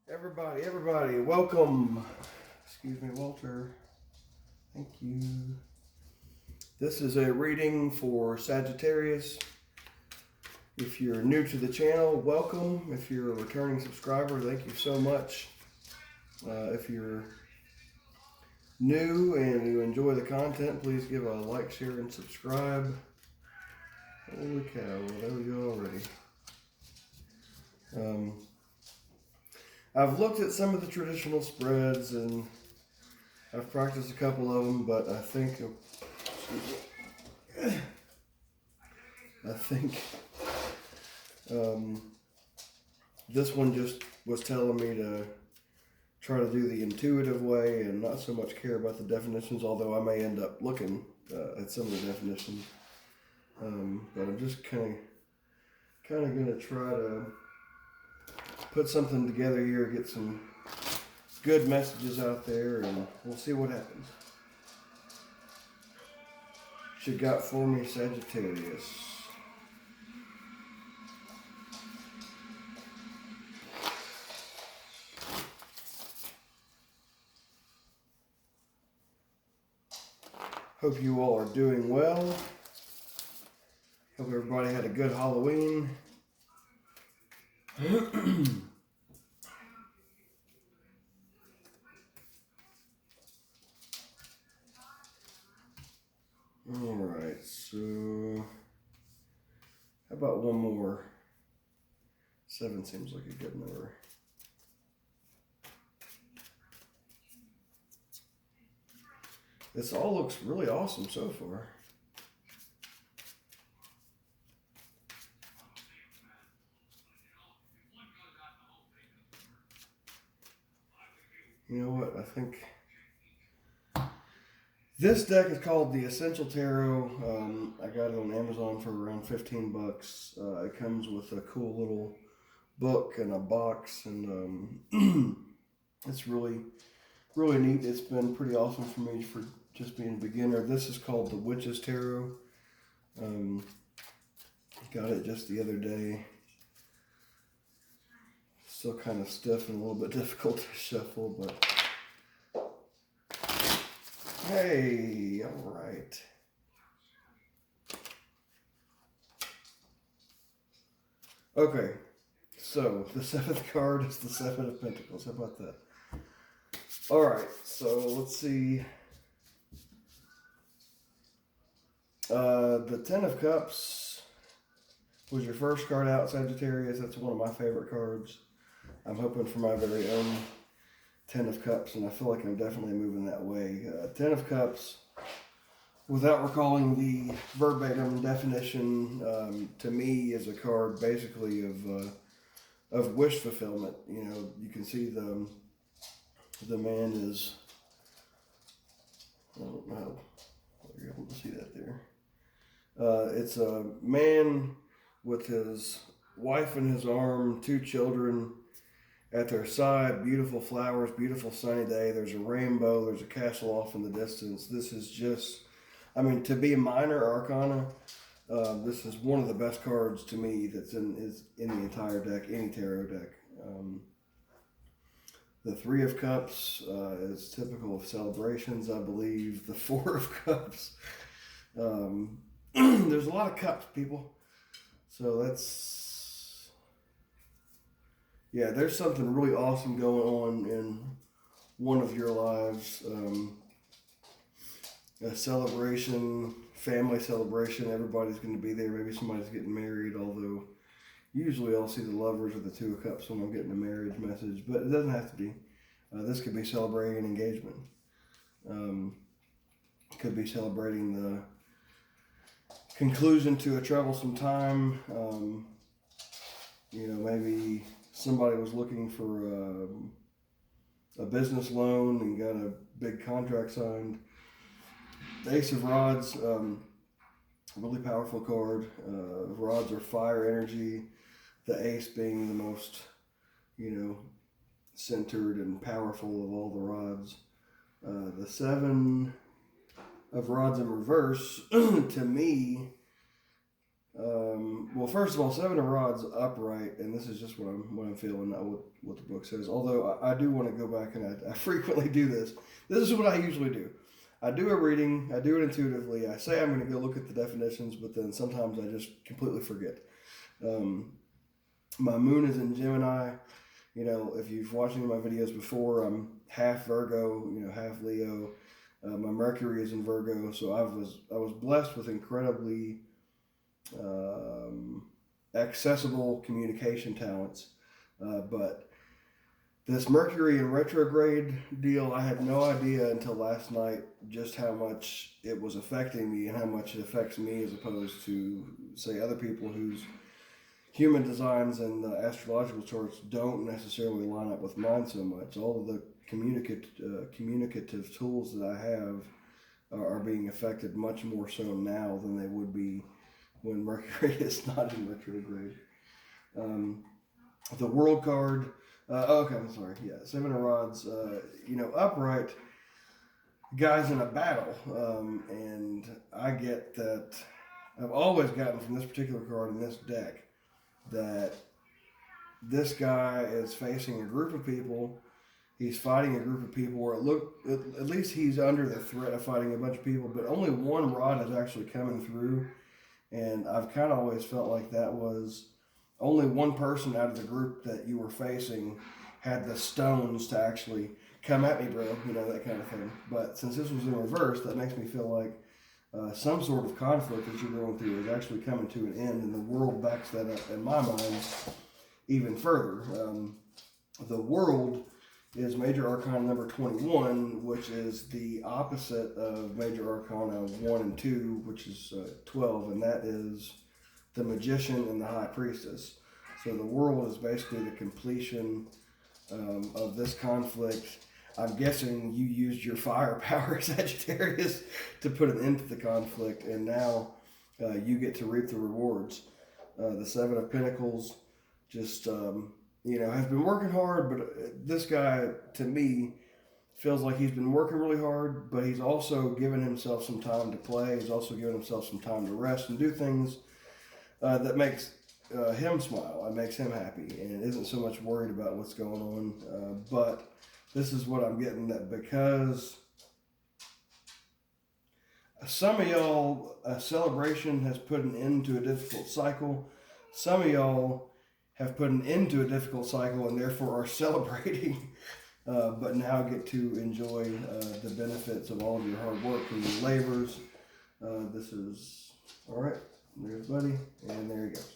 Everybody, welcome. Excuse me, Walter. Thank you. This is a reading for Sagittarius. If you're new to the channel, welcome. If you're a returning subscriber, thank you so much. If you're new and you enjoy the content, please give a like, share, and subscribe. Holy cow, well, there we go already. I've looked at some of the traditional spreads and I've practiced a couple of them, but I think this one just was telling me to try to do the intuitive way and not so much care about the definitions, although I may end up looking at some of the definitions. But I'm just kind of going to try to put something together here, get some good messages out there, and we'll see what happens. What you got for me, Sagittarius? Hope you all are doing well. Hope everybody had a good Halloween. Alright, so how about one more? 7 seems like a good number. This all looks really awesome so far. You know what? I think this deck is called the Essential Tarot. I got it on Amazon for around 15 bucks. It comes with a cool little book and a box, and it's really neat. It's been pretty awesome for me for just being a beginner. This is called the Witch's Tarot. Got it just the other day. Still kind of stiff and a little bit difficult to shuffle, but hey, all right. Okay, so the 7th card is the 7 of Pentacles. How about that? All right, so let's see. The 10 of Cups was your first card out, Sagittarius. That's one of my favorite cards. I'm hoping for my very own 10 of Cups, and I feel like I'm definitely moving that way. 10 of Cups, without recalling the verbatim definition, to me is a card basically of wish fulfillment. You know, you can see the man is, I don't know if you're able to see that there. It's a man with his wife in his arm, 2 children at their side, beautiful flowers, beautiful sunny day. There's a rainbow, there's a castle off in the distance. This is just, I mean, to be minor arcana, this is one of the best cards to me that's in the entire deck, any tarot deck. The 3 of Cups is typical of celebrations, I believe. The 4 of Cups, there's a lot of cups, people. So that's, yeah, there's something really awesome going on in one of your lives. A celebration, family celebration. Everybody's going to be there. Maybe somebody's getting married, although usually I'll see the lovers or the 2 of Cups when I'm getting a marriage message, but it doesn't have to be. This could be celebrating an engagement. Could be celebrating the conclusion to a troublesome time. You know, maybe somebody was looking for a business loan and got a big contract signed. The Ace of Rods, really powerful card. Rods are fire energy. The ace being the most, you know, centered and powerful of all the rods. The 7 of Rods in reverse, to me, Well, first of all, Seven of Rods upright, and this is just what I'm feeling, not what the book says. Although I do want to go back, and I frequently do this. This is what I usually do. I do a reading. I do it intuitively. I say I'm going to go look at the definitions, but then sometimes I just completely forget. My moon is in Gemini. You know, if you've watched any of my videos before, I'm half Virgo, you know, half Leo. My Mercury is in Virgo, so I was blessed with incredibly accessible communication talents. But this Mercury in retrograde deal, I had no idea until last night just how much it was affecting me and how much it affects me as opposed to, say, other people whose human designs and astrological charts don't necessarily line up with mine so much. All of the communicative tools that I have are being affected much more so now than they would be when Mercury is not in retrograde. The World card, okay, I'm sorry, yeah, Seven of Rods, you know, upright, guys in a battle, and I get that, I've always gotten from this particular card in this deck, that this guy is facing a group of people. He's fighting a group of people, or at least he's under the threat of fighting a bunch of people, but only one rod is actually coming through. And I've kind of always felt like that was only one person out of the group that you were facing had the stones to actually come at me, bro, you know, that kind of thing. But since this was in reverse, that makes me feel like some sort of conflict that you're going through is actually coming to an end, and the world backs that up in my mind even further. The world is Major Arcana number 21, which is the opposite of Major Arcana 1 and 2, which is 12, and that is the Magician and the High Priestess. So the world is basically the completion of this conflict. I'm guessing you used your firepower, Sagittarius, to put an end to the conflict, and now you get to reap the rewards. The Seven of Pentacles just... you know, has been working hard, but this guy, to me, feels like he's been working really hard, but he's also given himself some time to play. He's also given himself some time to rest and do things that makes him smile and makes him happy, and isn't so much worried about what's going on. But this is what I'm getting, that because some of y'all, a celebration has put an end to a difficult cycle. Some of y'all have put an end to a difficult cycle and therefore are celebrating, but now get to enjoy the benefits of all of your hard work and your labors. This is, all right, there's Buddy, and there he goes.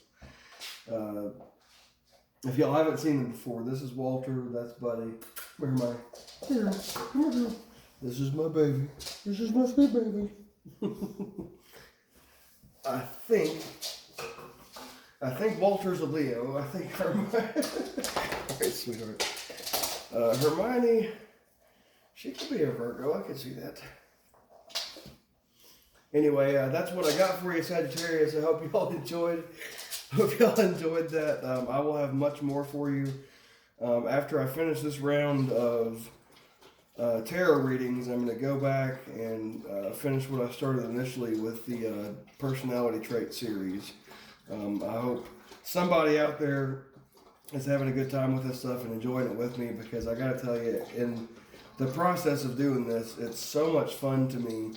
If y'all haven't seen him before, this is Walter, that's Buddy. Where am I? Here, come here. This is my baby. This is my sweet baby. I think Walter's a Leo. I think Hermione. All right, sweetheart. Hermione, she could be a Virgo. I can see that. Anyway, that's what I got for you, Sagittarius. I hope y'all enjoyed. Hope y'all enjoyed that. I will have much more for you after I finish this round of tarot readings. I'm going to go back and finish what I started initially with the personality trait series. I hope somebody out there is having a good time with this stuff and enjoying it with me, because I gotta tell you, in the process of doing this, it's so much fun to me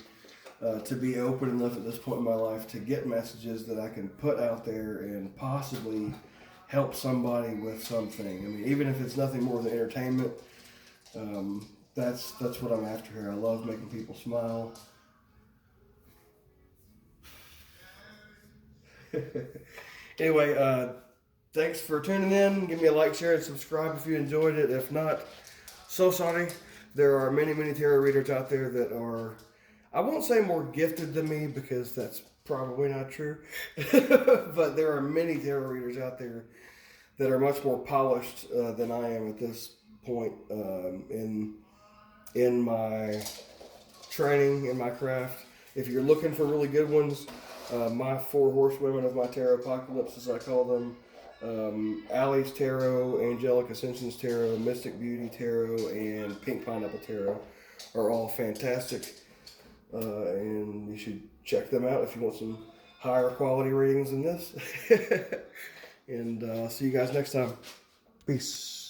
to be open enough at this point in my life to get messages that I can put out there and possibly help somebody with something. I mean, even if it's nothing more than entertainment, that's what I'm after here. I love making people smile. Anyway, thanks for tuning in. Give me a like, share, and subscribe if you enjoyed it. If not, so sorry. There are many, many tarot readers out there that are, I won't say more gifted than me, because that's probably not true. But there are many tarot readers out there that are much more polished than I am at this point in my training, in my craft. If you're looking for really good ones, my four horsewomen of my tarot apocalypse, as I call them, Allie's Tarot, Angelic Ascensions Tarot, Mystic Beauty Tarot, and Pink Pineapple Tarot are all fantastic, and you should check them out if you want some higher quality readings than this. And see you guys next time. Peace.